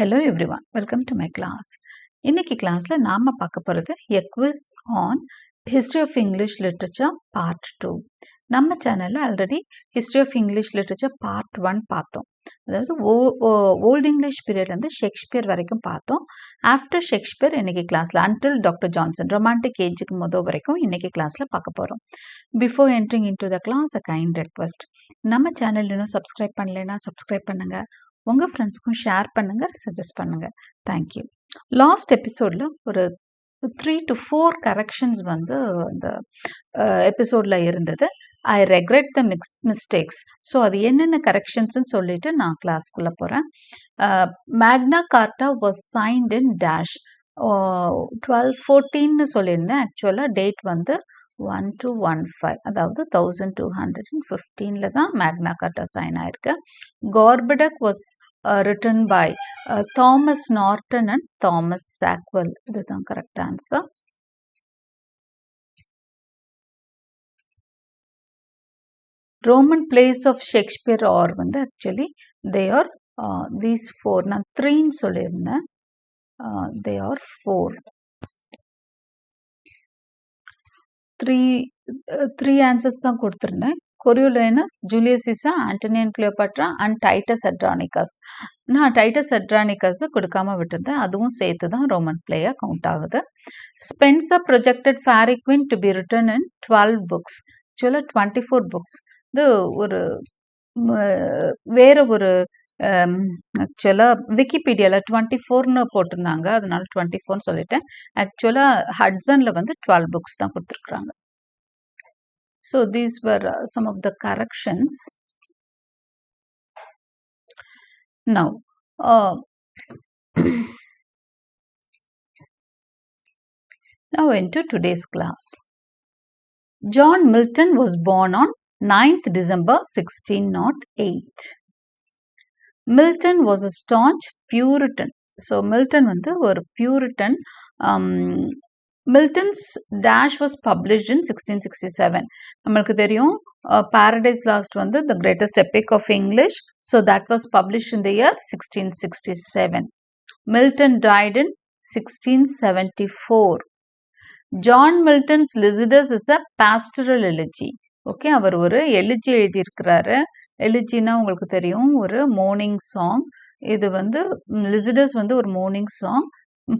Hello everyone, welcome to my class. இன்னைக்கு கிளாஸ்ல நாம பார்க்க போறது a quiz on History of English Literature Part 2. நம்ம சேனல்ல already History of English Literature Part 1 பார்த்தோம். அதாவது ஓல்ட் இங்கிலீஷ் பீரியட்ல இருந்து ஷேக்ஸ்பியர் வரைக்கும் பார்த்தோம். ஆஃப்டர் ஷேக்ஸ்பியர் இன்னைக்கு கிளாஸ்ல until டாக்டர் ஜான்சன் ரொமான்டிக் ஏஜுக்கு முதல் வரைக்கும் இன்னைக்கு கிளாஸ்ல பார்க்க போறோம். Before entering into the class a kind request. நம்ம சேனல் இன்னும் சப்ஸ்கிரைப் பண்ணலைன்னா சப்ஸ்கிரைப் பண்ணுங்க. உங்க ஃப்ரெண்ட்ஸ்க்கும் ஷேர் பண்ணுங்க, சஜஸ்ட் பண்ணுங்க. தேங்க்யூ. லாஸ்ட் எபிசோட்ல ஒரு 3 to 4 கரெக்ஷன்ஸ் வந்து அந்த எபிசோட்ல இருந்தது. ஐ ரெக்ரெட் த மிஸ்டேக்ஸ். ஸோ அது என்னென்ன கரெக்ஷன்ஸ்ன்னு சொல்லிட்டு நான் கிளாஸ்க்குள்ள போறேன். மேக்னா கார்ட்டா வாஸ் சைன்ட் இன் டேஷ் 1214 சொல்லியிருந்தேன். ஆக்சுவலா டேட் வந்து 1215, அதாவது 1215 தான் மேக்னா கார்ட்டா சைன் ஆயிருக்கு. Gorboduc was written by Thomas Norton and Thomas Sackville. இதுதான் correct answer. Roman plays of Shakespeare are வந்து ஆக்சுவலி தே ஆர் தீஸ் 4. நான் 3ன்னு சொல்லியிருந்தேன். They are 4. த்ரீ ஆன்சர்ஸ் தான் கொடுத்துருந்தேன். Coriolanus, Julius Caesar, Antony and Cleopatra and Titus Andronicus. நான் Titus Andronicus கொடுக்காம விட்டுருந்தேன். அதுவும் சேர்த்து தான் ரோமன் பிளேயா கவுண்ட் ஆகுது. Spenser projected Faerie Queene to be written in 12 books. ஆக்சுவலாக 24 books. இது ஒரு வேற ஒரு ஆக்சுவலா விக்கிபீடியால 24ன்னு போட்டிருந்தாங்க, அதனால 24ன்னு சொல்லிட்டேன். ஆக்சுவலா ஹட்சன்ல வந்து 12 books தான் கொடுத்துருக்குறாங்க. So these were some of the corrections. Now now into today's class. John Milton was born on 9th December 1608. Milton was a staunch Puritan. So Milton வந்து ஒரு Puritan. Milton's Dash was published in 1667. நம்மளுக்கு தெரியும் Paradise Lost வந்து the greatest epic of English. So that was published in the year 1667. Milton died in 1674. John Milton's Lycidas is a pastoral elegy. Okay, அவர் ஒரு elegy எழுதியிருக்கிறாரு. எலிஜினா உங்களுக்கு தெரியும், ஒரு morning song. இது வந்து லிசிடஸ் வந்து ஒரு மோர்னிங் சாங்.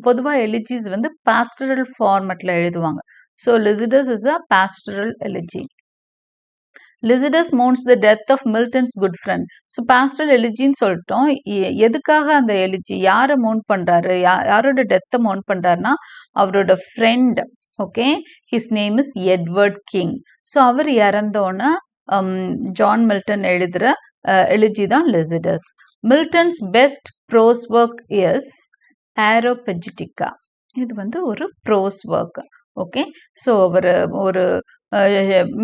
பொதுவாக எலிஜிஸ் வந்து பாஸ்டரல் ஃபார்மேட்ல எழுதுவாங்க. So Lycidas is a pastoral elegy. Lycidas moans the death of Milton's good friend. So pastoral எலிஜின்னு சொல்லிட்டோம். எதுக்காக அந்த எலிஜி, யாரை மோன் பண்றாரு, யாரோட டெத்தை மோன் பண்றாருன்னா அவரோட friend. Okay, his name is Edward King. So அவர் இறந்தோன்னா ஜான் மில்டன் எழுதுற எலிஜி தான் Lycidas. Milton's best prose work is Areopagitica. இது வந்து ஒரு ப்ரோஸ் ஒர்க். ஓகே, ஸோ ஒரு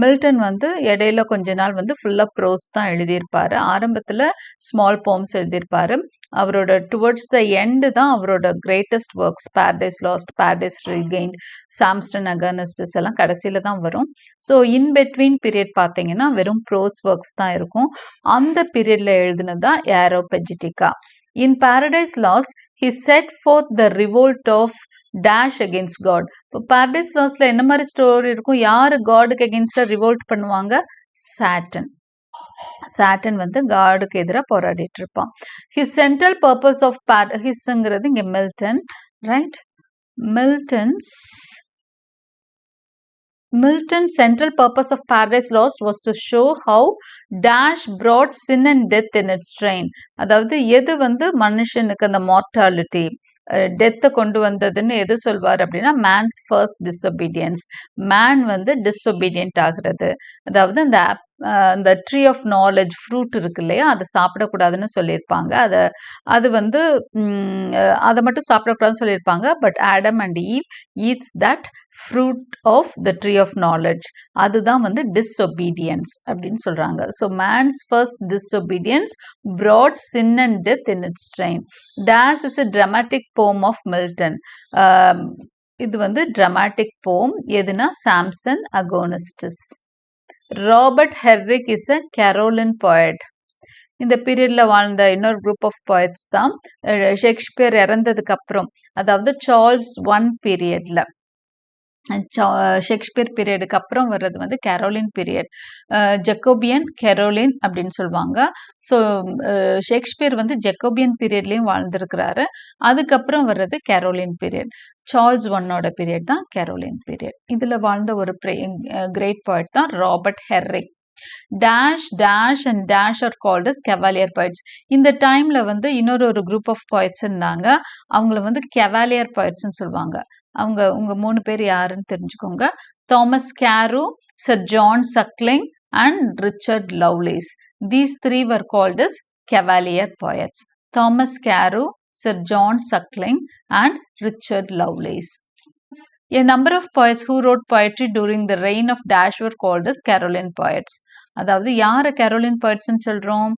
மில்டன் வந்து இடையில கொஞ்ச நாள் வந்து ஃபுல்லாக ப்ரோஸ் தான் எழுதியிருப்பாரு. ஆரம்பத்தில் ஸ்மால் போம்ஸ் எழுதியிருப்பாரு. அவரோட டுவர்ட்ஸ் த எண்டு தான் அவரோட greatest works, Paradise Lost, Paradise Regained, Samson Agonistes எல்லாம் கடைசியில தான் வரும். ஸோ இன் பிட்வீன் பீரியட் பார்த்தீங்கன்னா வெறும் ப்ரோஸ் ஒர்க்ஸ் தான் இருக்கும். அந்த பீரியட்ல எழுதினது தான் Areopagitica. In Paradise Lost he set forth the revolt of dash against God. இப்போ பேரடைஸ் லாஸ்ட்ல என்ன மாதிரி ஸ்டோரி இருக்கும், யாரு காடுக்கு அகேன்ஸ்டா ரிவோல்ட் பண்ணுவாங்க? சாட்டன். சாட்டன் வந்து காடுக்கு எதிராக போராடிட்டு இருப்பான். his central purpose of hisங்கிறது இங்க Milton, right? Milton's central purpose of Paradise Lost was to show how Dash brought sin and death in its train. அதாவது எது வந்து மனுஷனுக்கு அந்த மார்டாலிட்டி, டெத்தை கொண்டு வந்ததுன்னு எது சொல்வார் அப்படின்னா மேன்ஸ் ஃபர்ஸ்ட் டிஸ்ஒபீடியன்ஸ். மேன் வந்து டிஸ்ஒபீடியன்ட் ஆகிறது. அதாவது அந்த ட்ரீ ஆஃப் நாலேஜ் ஃப்ரூட் இருக்கு இல்லையா, அதை சாப்பிடக்கூடாதுன்னு சொல்லியிருப்பாங்க. அது வந்து அதை மட்டும் சாப்பிடக்கூடாதுன்னு சொல்லியிருப்பாங்க. But Adam and Eve eats that fruit of the tree of knowledge. அதுதான் வந்து டிஸ்ஒபீடியன்ஸ் அப்படின்னு சொல்றாங்க. So man's first disobedience brought sin and death in its train. Dash is a dramatic poem of Milton. இது வந்து dramatic poem. எதுனா Samson அகோனிஸ்டஸ். Robert Herrick is a Caroline poet. இந்த பீரியட்ல வாழ்ந்த இன்னொரு குரூப் ஆஃப் poets தான் ஷேக்ஸ்பியர் இறந்ததுக்கு அப்புறம், அதாவது சார்ல்ஸ் ஒன் பீரியட்ல ஷேக்ஸ்பியர் பீரியடுக்கு அப்புறம் வர்றது வந்து கேரோலின் பீரியட். ஜெக்கோபியன் கெரோலின் அப்படின்னு சொல்லுவாங்க. ஸோ ஷேக்ஸ்பியர் வந்து ஜெக்கோபியன் பீரியட்லயும் வாழ்ந்திருக்கிறாரு. அதுக்கப்புறம் வர்றது கேரோலின் பீரியட். சார்ல்ஸ் ஒன்னோட பீரியட் தான் கேரோலின் பீரியட். இதுல வாழ்ந்த ஒரு கிரேட் poet தான் Robert Herrick. Dash dash and dash are called as Cavalier poets. இந்த டைம்ல வந்து இன்னொரு குரூப் ஆஃப் poets இருந்தாங்க. அவங்கள வந்து கெவாலியர் poetsன்னு சொல்லுவாங்க. உங்க 3 பேர் யாருன்னு தெரிஞ்சுக்கோங்க. Thomas Carew, Sir John Suckling and Richard Lovelace. These 3 were called as Cavalier poets. Thomas Carew, Sir John Suckling and Richard Lovelace. A number of poets who wrote poetry during the reign of Dash were called as Caroline poets. அதாவது யார Caroline poetsன்னு சொல்றோம்?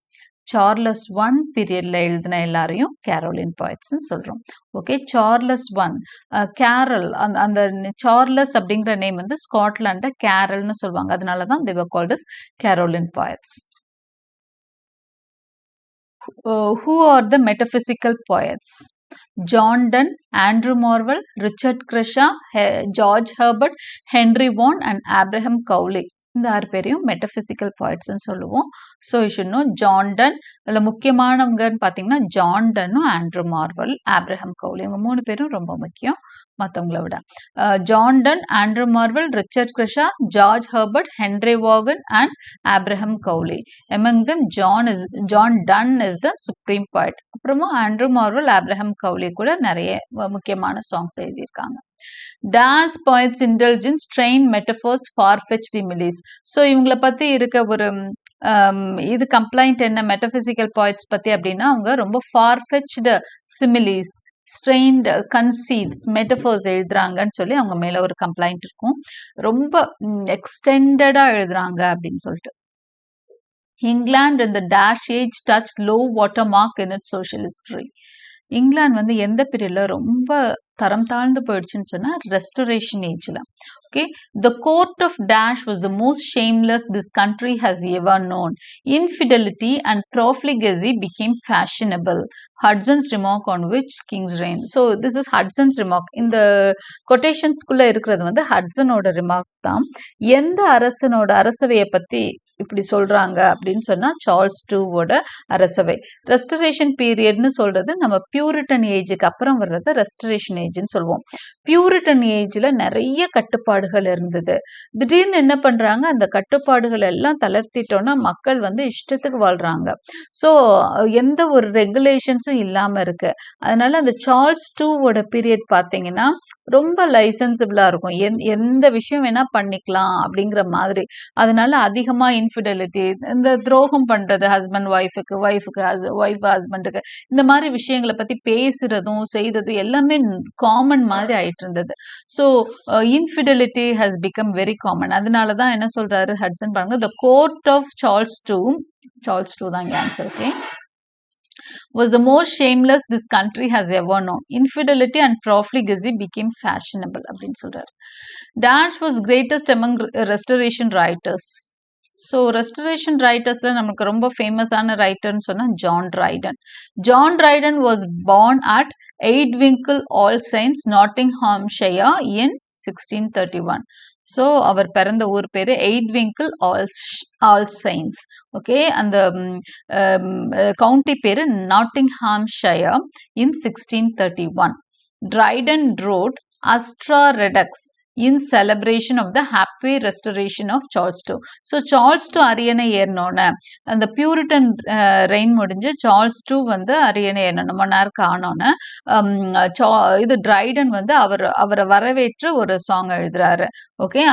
Charles one பீரியட்ல எழுதின எல்லாரையும் Caroline poetsன்னு சொல்றோம். Okay, Charles one carol, அந்த Charles அப்படிங்கிற name வந்து ஸ்காட்லாண்ட கேரல்னு சொல்லுவாங்க. அதனாலதான் they were called as Caroline poets. Who are the metaphysical poets? John Donne, Andrew Marvell, Richard Crashaw, George Herbert, Henry Vaughan and Abraham Cowley. இந்த 6 பேரையும் metaphysical poetsன்னு சொல்லுவோம். So you should know John Donne. அதில் முக்கியமானவங்கன்னு பார்த்தீங்கன்னா John டன்னும் Andrew Marvell, Abraham Cowley, இவங்க 3 பேரும் ரொம்ப முக்கியம் மற்றவங்கள விட. John Donne, Andrew Marvell, Richard Crashaw, George Herbert, Henry Vaughan and Abraham Cowley. Among them John Donne is the supreme poet. அப்புறமா ஆண்ட்ரூ மார்வல், ஆப்ரஹாம் கவுலி கூட நிறைய முக்கியமான சாங்ஸ் எழுதியிருக்காங்க. Dash poets indulge in strained metaphors, far-fetched similes. So இவங்கள பத்தி இருக்க ஒரு இது கம்ப்ளைண்ட் என்ன மெட்டபிசிக்கல் poets பத்தி அப்படின்னா, அவங்க ரொம்ப far-fetched similes, strained conceits, metaphors எழுதுறாங்கன்னு சொல்லி அவங்க மேல ஒரு கம்ப்ளைண்ட் இருக்கும். ரொம்ப எக்ஸ்டெண்டடா எழுதுறாங்க அப்படின்னு சொல்லிட்டு. England in the Dash age touched low water mark in its social history. England வந்து எந்த பீரியட்ல ரொம்ப தரம் தாழ்ந்து போயிடுச்சுன்னு சொன்னா ரெஸ்டரேஷன் ஏஜ்ல. Okay, the court of Dash was the most shameless this country has ever known. Infidelity and profligacy became fashionable. Hudson's remark on which king's reign. So this is Hudson's remark. இந்த கொட்டேஷன்ஸ்குள்ள இருக்கிறது வந்து ஹட்சனோட remark தான். எந்த அரசனோட அரசவையை பத்தி இப்படி சொல்றாங்க அப்படின்னு சொன்னா சார்ல்ஸ் டூவோட அரசவை. ரெஸ்டரேஷன் பீரியட்னு சொல்றது நம்ம பியூரிட்டன் ஏஜுக்கு அப்புறம் வர்றது ரெஸ்டரேஷன் ஏஜ்னு சொல்லுவோம். பியூரிட்டன் ஏஜ்ல நிறைய கட்டுப்பாடுகள் இருந்தது. திடீர்னு என்ன பண்றாங்க, அந்த கட்டுப்பாடுகள் எல்லாம் தளர்த்திட்டோம்னா மக்கள் வந்து இஷ்டத்துக்கு வாழ்றாங்க. ஸோ எந்த ஒரு ரெகுலேஷன்ஸும் இல்லாம இருக்கு. அதனால அந்த சார்ல்ஸ் டூவோட பீரியட் பார்த்தீங்கன்னா ரொம்ப லைசன்சிபிளா இருக்கும். எந்த விஷயம் வேணா பண்ணிக்கலாம் அப்படிங்கிற மாதிரி. அதனால அதிகமா இன்ஃபிடெலிட்டி, இந்த துரோகம் பண்றது ஹஸ்பண்ட் ஒய்ஃபுக்கு, ஒய்ஃப் ஹஸ்பண்டுக்கு, இந்த மாதிரி விஷயங்களை பத்தி பேசுறதும் செய்யறதும் எல்லாமே காமன் மாதிரி ஆயிட்டு இருந்தது. So infidelity has become very common. அதனாலதான் என்ன சொல்றாரு ஹட்சன் பாருங்க, the court of Charles two தான் இங்க answer. Okay, was the most shameless this country has ever known. Infidelity and profligacy became fashionable அப்படின்னு சொல்றாரு. Dash was greatest among restoration writers. ஸோ restoration ரைட்டர்ஸ்ல நமக்கு ரொம்ப ஃபேமஸான ரைட்டர்னு சொன்னா John Dryden. John Dryden was born at Aldwinkle All Saints, Nottinghamshire in 1631. So அவர் பிறந்த ஊர் பேரு எய்ட்விங்கிள் ஆல் சைன்ஸ். ஓகே, அந்த கவுண்டி பேரு Nottinghamshire in 1631. Dryden wrote Astra Redux in celebration of the happy restoration of Charles II. So Charles two அரியணை ஏறினோன்னு, அந்த Puritan reign முடிஞ்சு சார்ல்ஸ் டூ வந்து அரியணை ஏறணும் மொனார்க் ஆனோன்னு இது ட்ரைடன் வந்து அவரை வரவேற்று ஒரு சாங் எழுதுறாரு. ஓகே,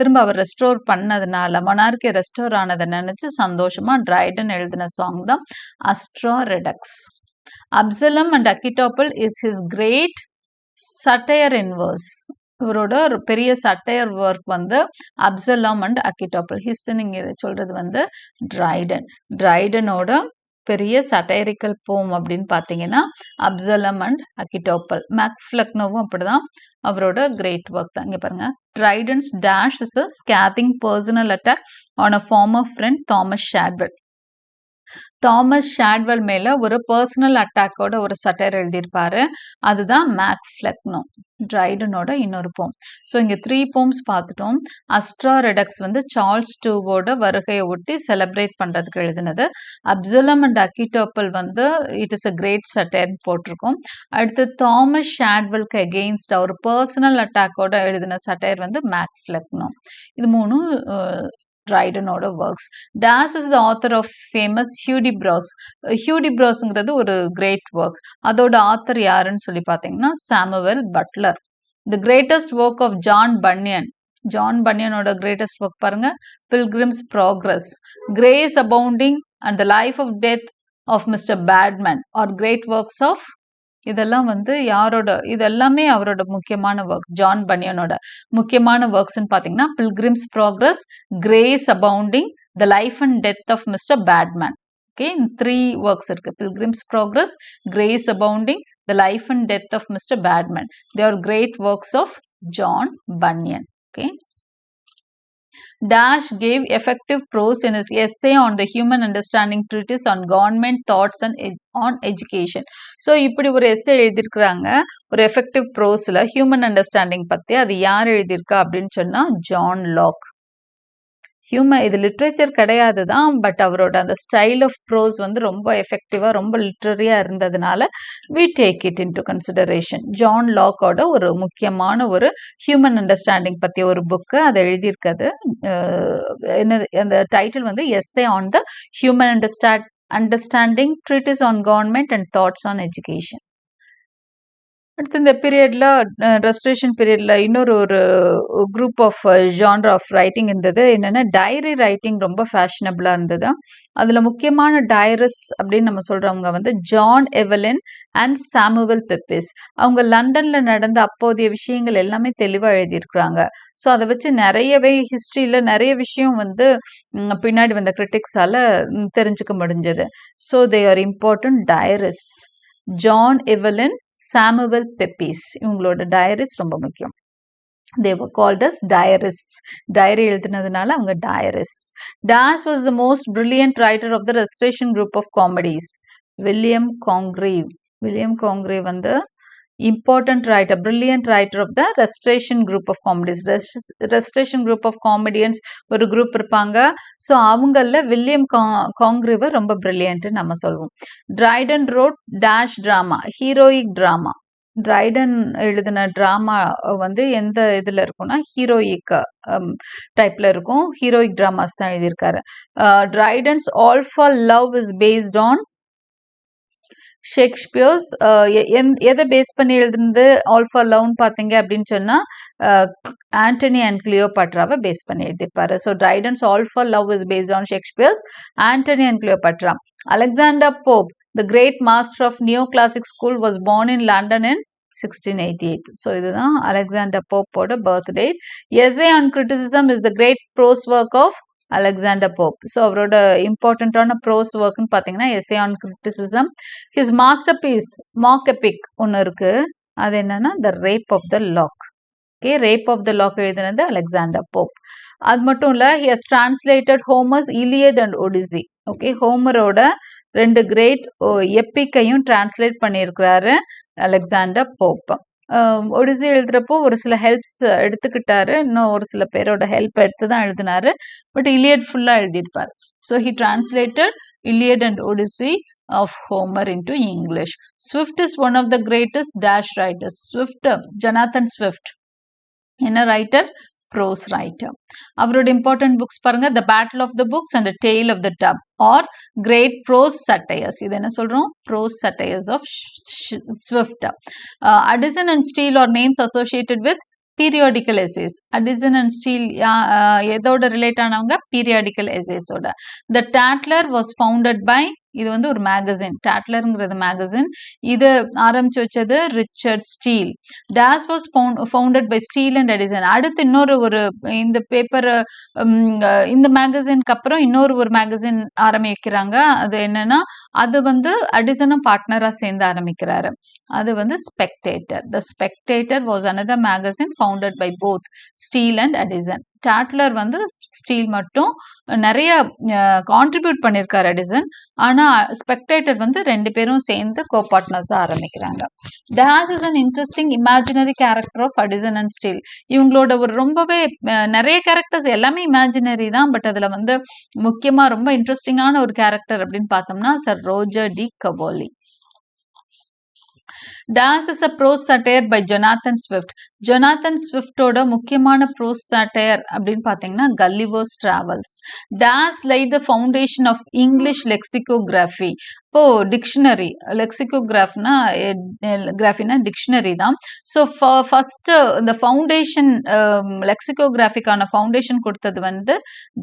திரும்ப அவர் ரெஸ்டோர் பண்ணதுனால, மொனார்க்கி ரெஸ்டோர் ஆனதை நினைச்சு சந்தோஷமா ட்ரைடன் எழுதின சாங் தான் Astraea Redux. Absalom and Achitophel is his great satire in verse. இவரோட ஒரு பெரிய சட்டையர் ஒர்க் வந்து அப்சலம் அண்ட் அக்கிட்டோபிள். ஹிஸ்டனிங் சொல்றது வந்து ட்ரைடனோட பெரிய சட்டைரிக்கல் போம் அப்படின்னு பார்த்தீங்கன்னா அப்சலம் அண்ட் அக்கிட்டோபிள். மேக்ஃப்ளக்னோவும் அப்படிதான், அவரோட கிரேட் ஒர்க் தான். இங்க பாருங்க, Dryden's dash is a scathing personal attack on a former friend Thomas Shadwell. Thomas Shadwell மேல ஒரு பர்சனல் அட்டாக்கோட ஒரு சட்டையர் எழுதியிருப்பாரு. அதுதான் மேக் ஃப்ளெக்னோ, ட்ரைடனோட இன்னொரு போம். ஸோ இங்க 3 போம்ஸ் பார்த்துட்டோம். அஸ்ட்ரா ரெடக்ஸ் வந்து சார்ல்ஸ் டூவோட வருகையை ஒட்டி செலிப்ரேட் பண்றதுக்கு எழுதினது. அப்சலம் அண்ட் அக்கிடோப்பல் வந்து இட் இஸ் அ கிரேட் சட்டையர்னு போட்டிருக்கோம். அடுத்து தாமஸ் ஷாட்வெல்க்கு அகெயின்ஸ்ட் ஒரு பர்சனல் அட்டாக்கோட எழுதின சட்டையர் வந்து மேக் ஃப்ளெக்னோ. இது மூணும் ட்ரைடனோட works. Dash is the author of famous Hudibras. ஹியூடிப்ராஸ்ங்கிறது ஒரு கிரேட் ஒர்க். அதோட ஆத்தர் யாருன்னு சொல்லி பார்த்தீங்கன்னா Samuel Butler. The greatest work of John Bunyan. John பன்யனோட கிரேட்டஸ்ட் ஒர்க் பாருங்க, Pilgrim's Progress, Grace Abounding and the life of death of Mister Badman are great works of. இதெல்லாம் வந்து யாரோட, இது எல்லாமே அவரோட முக்கியமான ஒர்க். ஜான் பன்யனோட முக்கியமான ஒர்க்ஸ்ன்னு பார்த்தீங்கன்னா Pilgrim's Progress, Grace Abounding, the life and death of Mister Badman. Okay, 3 works இருக்கு. Pilgrim's Progress, Grace Abounding, the life and death of Mister Badman. They are great works of John Bunyan. Okay. Dash gave effective prose in his essay on the human understanding treatise on government thoughts and on education. So இப்படி ஒரு essay எழுதியிருக்கிறாங்க ஒரு effective ப்ரோஸில் human understanding பற்றி. அது யார் எழுதியிருக்கா அப்படின்னு சொன்னால் John lock. இது லிட்ரேச்சர் கிடையாது தான், பட் அவரோட அந்த ஸ்டைல் ஆஃப் ப்ரோஸ் வந்து ரொம்ப எஃபெக்டிவாக ரொம்ப லிட்ரரியாக இருந்ததுனால we take it into consideration. John லாக்கோட ஒரு முக்கியமான ஒரு ஹியூமன் அண்டர்ஸ்டாண்டிங் பற்றி ஒரு புக்கு அதை எழுதியிருக்கிறது. என்னது அந்த டைட்டில் வந்து essay on the human understanding treatise on government and thoughts on education. அடுத்து இந்த பீரியட்ல ரெஸ்டரேஷன் பீரியட்ல இன்னொரு ஒரு group of genre of writing இருந்தது. என்னன்னா டைரி ரைட்டிங் ரொம்ப ஃபேஷனபிளா இருந்தது. அதுல முக்கியமான டைரிஸ்ட்ஸ் அப்படின்னு நம்ம சொல்றவங்க வந்து ஜான் எவலின் அண்ட் சாமுவல் பெப்பிஸ். அவங்க லண்டன்ல நடந்த அப்போதைய விஷயங்கள் எல்லாமே தெளிவா எழுதியிருக்கிறாங்க. ஸோ அதை வச்சு நிறையவே ஹிஸ்டரியில நிறைய விஷயம் வந்து பின்னாடி வந்த கிரிட்டிக்ஸால தெரிஞ்சுக்க முடிஞ்சது. So they are important diarists. John Evelyn, Samuel Pepys, இவங்களோட டைரிஸ் ரொம்ப முக்கியம். they were called as diarists. Diary எழுதினதுனால அவங்க diarists. Dash was the most brilliant writer of the Restoration group of comedies. William Congreve. William Congreve வந்து important writer, brilliant writer of the Restoration group of comedies. Restoration group of comedians ஒரு group இருப்பாங்க. So அவங்கள William காங்க்ரீவர் ரொம்ப brilliant நம்ம சொல்லுவோம். Triton road dash drama, heroic drama. Triton எழுதின drama வந்து எந்த இதில் இருக்கும்னா ஹீரோயிக் டைப்ல இருக்கும். ஹீரோயிக் ட்ராமாஸ் தான் எழுதியிருக்காரு. Dryden's all for love is based on Shakespeare's. எதை பேஸ் பண்ணி எழுதுனது ஆல் ஃபார் லவ்னு பார்த்தீங்க அப்படின்னு சொன்னால் ஆண்டனி அண்ட் கிளியோபாட்ராவை பேஸ் பண்ணி எழுதியிருப்பாரு. So Dryden's all for love is based on Shakespeare's, Antony and Cleopatra. Alexander Pope, the great master of neo classic school, was born in London in 1688. So இதுதான் Alexander போப்போட birth date. Essay on criticism is the great prose work of Alexander Pope. So அவரோட இம்பார்ட்டண்ட்டான prose ஒர்க்னு பார்த்தீங்கன்னா essay on criticism. His masterpiece mock epic ஒன்று இருக்கு. அது என்னன்னா the rape of the lock. Okay, rape of the lock எழுதினது Alexander Pope. அது மட்டும் இல்லை, he has translated Homer's Iliad and Odyssey. Okay, ஹோமரோட 2 கிரேட் எப்பிக்கையும் டிரான்ஸ்லேட் பண்ணியிருக்கிறாரு அலெக்சாண்டர் போப். ஒடிசி எழுதுறப்போ ஒரு சில ஹெல்ப்ஸ் எடுத்துக்கிட்டாரு, இன்னும் ஒரு சில பேரோட ஹெல்ப் எடுத்து தான் எழுதினாரு. பட் இலியட் ஃபுல்லா எழுதியிருப்பார். So he translated Iliad and Odyssey of Homer into English. Swift is one of the greatest dash writers. Swift, Jonathan Swift, என்ன ரைட்டர்? Prose writer. அவரோட இம்பார்ட்டன்ட் புக்ஸ் பாருங்க, the battle of the books and tale of the tub are great prose satires. இது என்ன சொல்றோம்? Prose satires of Swift. Addison and Steele are names associated with periodical essays. Addison and Steele எதோட relate ஆனவங்க? Periodical எசேஸோட. The Tatler was founded by, இது வந்து ஒரு magazine, டாட்லருங்கிறது மேகசின். இது ஆரம்பிச்சு வச்சது ரிச்சர்ட் ஸ்டீல். டாஸ் was founded by steel and Edison. அடுத்து இன்னொரு ஒரு இந்த பேப்பர் இந்த மேகசினுக்கு அப்புறம் இன்னொரு ஒரு மேகசின் ஆரம்பிக்கிறாங்க. அது என்னன்னா அது வந்து அடிசனும் பார்ட்னரா சேர்ந்து ஆரம்பிக்கிறாரு. அது வந்து spectator. The spectator was another magazine founded by both Steele and Addison. Toddler வந்து ஸ்டீல் மட்டும் நிறைய கான்ட்ரிபியூட் பண்ணியிருக்காரு எடிசன். ஆனால் ஸ்பெக்டேட்டர் வந்து 2 பேரும் சேர்ந்து கோ பார்ட்னர்ஸாக ஆரம்பிக்கிறாங்க. This is an interesting imaginary character of Addison and Steele. இவங்களோட ஒரு ரொம்பவே நிறைய கேரக்டர்ஸ் எல்லாமே இமேஜினரி தான், பட் அதில் வந்து முக்கியமாக ரொம்ப இன்ட்ரெஸ்டிங்கான ஒரு கேரக்டர் அப்படின்னு பார்த்தோம்னா Sir Roger de Coverley. Das is a prose satire by Jonathan Swift. Jonathan Swiftோட முக்கியமான prose satire அப்படின்னு பார்த்தீங்கன்னா Gulliver's Travels. Das laid the foundation of English lexicography. இப்போ டிக்ஷனரி லெக்சிகோகிராஃப்னா கிராஃபினா டிக்ஷனரி தான். ஸோ ஃபர்ஸ்ட் இந்த ஃபவுண்டேஷன் லெக்சிகோகிராஃபிக்கான ஃபவுண்டேஷன் கொடுத்தது வந்து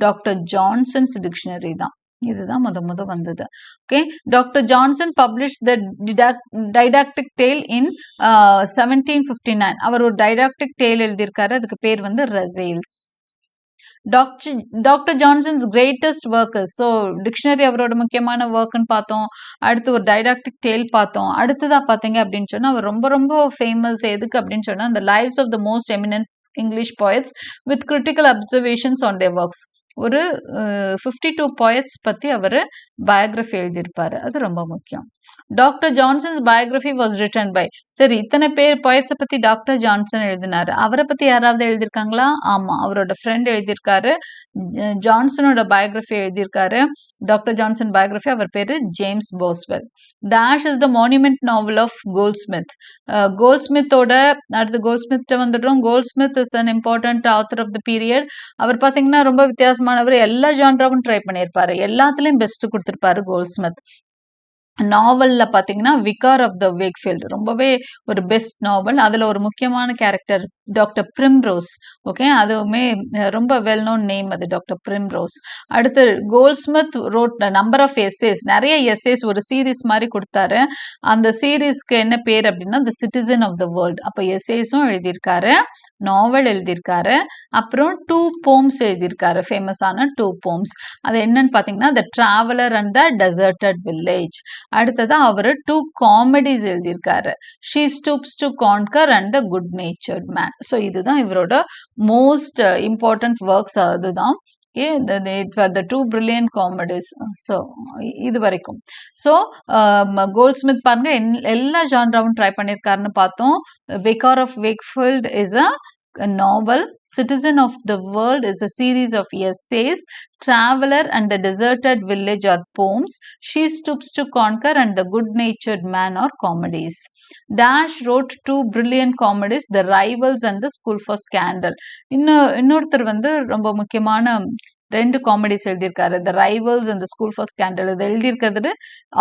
டாக்டர் ஜான்சன்ஸ் டிக்ஷனரி தான். இதுதான் முத வந்தது. Okay, doctor Johnson publish the didactic tale in 1759. அவர் ஒரு டைடாக்டிக் டேல் எழுதியிருக்காரு, அதுக்கு பேர் வந்து Rasselas. Doctor Johnson's greatest workers. So dictionary அவரோட முக்கியமான ஒர்க்குன்னு பார்த்தோம், அடுத்து ஒரு டைடாக்டிக் டேல் பார்த்தோம். அடுத்ததா பார்த்தீங்க அப்படின்னு சொன்னா அவர் ரொம்ப ரொம்ப ஃபேமஸ் எதுக்கு அப்படின்னு சொன்னா the lives of the most eminent English poets with critical observations on their works. ஒரு 52 poets பத்தி அவர் பயோகிராஃபி எழுதியிருப்பாரு, அது ரொம்ப முக்கியம். Doctor Johnson's biography was written by. சரி, இத்தனை பேர் பாய்ட்ஸை பத்தி டாக்டர் ஜான்சன் எழுதினாரு, அவரை பத்தி யாராவது எழுதியிருக்காங்களா? ஆமா, அவரோட ஃப்ரெண்ட் எழுதியிருக்காரு, ஜான்சனோட பயோகிராஃபி எழுதியிருக்காரு. டாக்டர் ஜான்சன் பயோகிராஃபி, அவர் பேரு James Boswell. Dash is the monument novel of Goldsmith. கோல்ட்ஸ்மித்தோட அடுத்து கோல்ட்ஸ்மித் வந்துடுறோம். Goldsmith is an important author of the period. அவர் பார்த்தீங்கன்னா ரொம்ப வித்தியாசமானவர், எல்லா ஜான்ராவும் ட்ரை பண்ணியிருப்பாரு, எல்லாத்துலேயும் பெஸ்ட் கொடுத்துருப்பாரு கோல்ட்ஸ்மித். நாவல்ல பார்த்தீங்கன்னா விகார் ஆஃப் த வேக்ஃபீல்ட் ரொம்பவே ஒரு பெஸ்ட் நாவல். அதில் ஒரு முக்கியமான கேரக்டர் டாக்டர் பிரிம்ரோஸ். ஓகே, அதுவுமே ரொம்ப வெல் நோன் நேம் அது, டாக்டர் பிரிம்ரோஸ். அடுத்து Goldsmith wrote number of essays, நிறைய எஸ்ஏஸ் ஒரு சீரீஸ் மாதிரி கொடுத்தாரு. அந்த சீரீஸ்க்கு என்ன பேர் அப்படின்னா the citizen of the world. அப்போ எஸ்ஏஸும் எழுதியிருக்காரு, நாவல் எழுதியிருக்காரு, அப்புறம் 2 போம்ஸ் எழுதியிருக்காரு, ஃபேமஸான 2 போம்ஸ். அது என்னன்னு பார்த்தீங்கன்னா the traveller and the deserted village. அடுத்ததான் அவர் 2 காமெடிஸ் எழுதியிருக்காரு, she stoops to conquer and the good natured man. So இதுதான் இவரோட மோஸ்ட் இம்பார்ட்டன்ட் ஒர்க்ஸ், அதுதான். the 2 brilliant comedies. ஸோ இது வரைக்கும். ஸோ கோல்ட்ஸ்மித் பாருங்க எல்லா ஜான்ராவும் ட்ரை பண்ணியிருக்காருன்னு பார்த்தோம். Vicar of Wakefield is a novel. Citizen of the World is a series of essays. Traveler and the Deserted Village are poems. She Stoops to Conquer and the Good-Natured Man are comedies. Dash wrote 2 brilliant comedies, The Rivals and The School for Scandal. இன்னொருத்தர் வந்து ரொம்ப முக்கியமான 2 comedies எழுதியிருக்காரு, the rivals and the school for scandal. இது எழுதியிருக்கிறது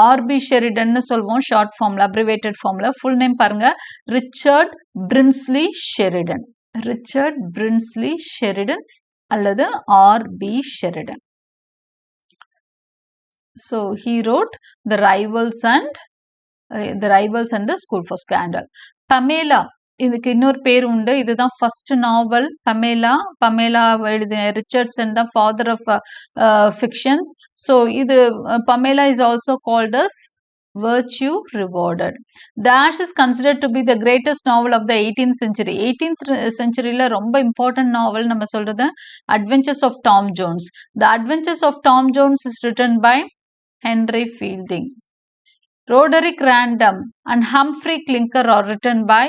RB ஷெரிடன்னு சொல்லுவோம் short ஃபார்ம்ல, அப்ரிவேட்டட் ஃபார்ம்ல. ஃபுல் நேம் பாருங்க, Richard Brinsley Sheridan. Richard Brinsley Sheridan அல்லது RB Sheridan. So he wrote the rivals and the school for scandal. Pamela, இதுக்கு இன்னொரு பேர் உண்டு, இதுதான் ஃபர்ஸ்ட் நாவல். பமேலா எழுதின ரிச்சர்ட்சன் தான் ஃபாதர் ஆஃப் ஃபிக்ஷன்ஸ். ஸோ இது Pamela is also called as Virtue Rewarded. Dash is considered to be the greatest novel of the 18th century. 18th centuryல ரொம்ப important novel நம்ம சொல்றது Adventures of Tom Jones. The Adventures of Tom Jones is written by Henry Fielding. Roderick Random and Humphrey Clinker are written by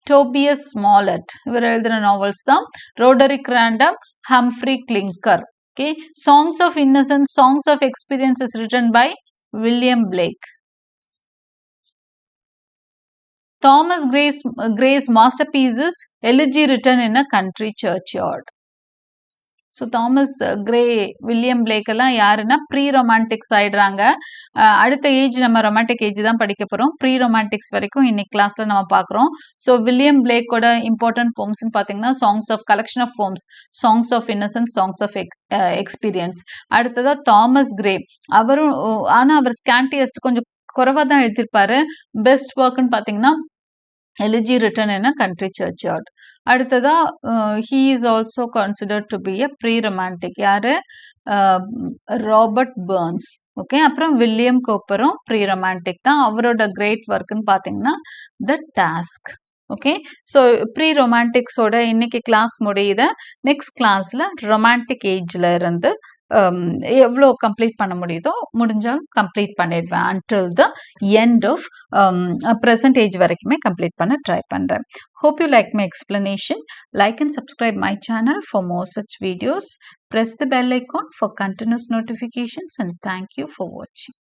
Tobias Smollett. இவர் எழுதின novels தான் Roderick Random, Humphrey Clinker. Okay, Songs of Innocence, Songs of Experience is written by William Blake. Thomas Gray's masterpiece is Elegy Written in a Country Churchyard. So Thomas grey, William Blake எல்லாம் யாருன்னா pre romantics ஆயிடுறாங்க. அடுத்த age நம்ம romantic age தான் படிக்க போகிறோம். Pre romantics வரைக்கும் இன்னைக்கு கிளாஸ்ல நம்ம பார்க்குறோம். ஸோ வில்லியம் பிளேக்கோட இம்பார்ட்டன்ட் போம்ஸ்ன்னு பார்த்தீங்கன்னா songs of collection of poems, songs of innocence, songs of experience. அடுத்ததா தாமஸ் கிரே, அவரும் ஆனால் அவர் ஸ்கேண்டியஸ்ட் கொஞ்சம் குறைவாக தான் எழுதியிருப்பாரு. பெஸ்ட் ஒர்க்குன்னு பார்த்தீங்கன்னா Elegy Written in a Country Churchyard. அடுத்ததா he is also considered to be a pre-romantic. யாரு? Robert Burns. ஓகே, அப்புறம் வில்லியம் கோப்பரும் ப்ரீ ரொமான்டிக் தான். அவரோட கிரேட் ஒர்க்குன்னு பார்த்தீங்கன்னா the task. Okay. So pre ரொமான்டிக்ஸோட இன்னைக்கு கிளாஸ் முடியுது. நெக்ஸ்ட் கிளாஸ்ல ரொமான்டிக் ஏஜ்ல இருந்து எவ்வளோ கம்ப்ளீட் பண்ண முடியுதோ முடிஞ்சால் கம்ப்ளீட் பண்ணிடுவேன். Until the end of present age வரைக்குமே கம்ப்ளீட் பண்ண ட்ரை பண்ணுறேன். Hope you like my explanation. Like and subscribe my channel for more such videos. Press the bell icon for continuous notifications and thank you for watching.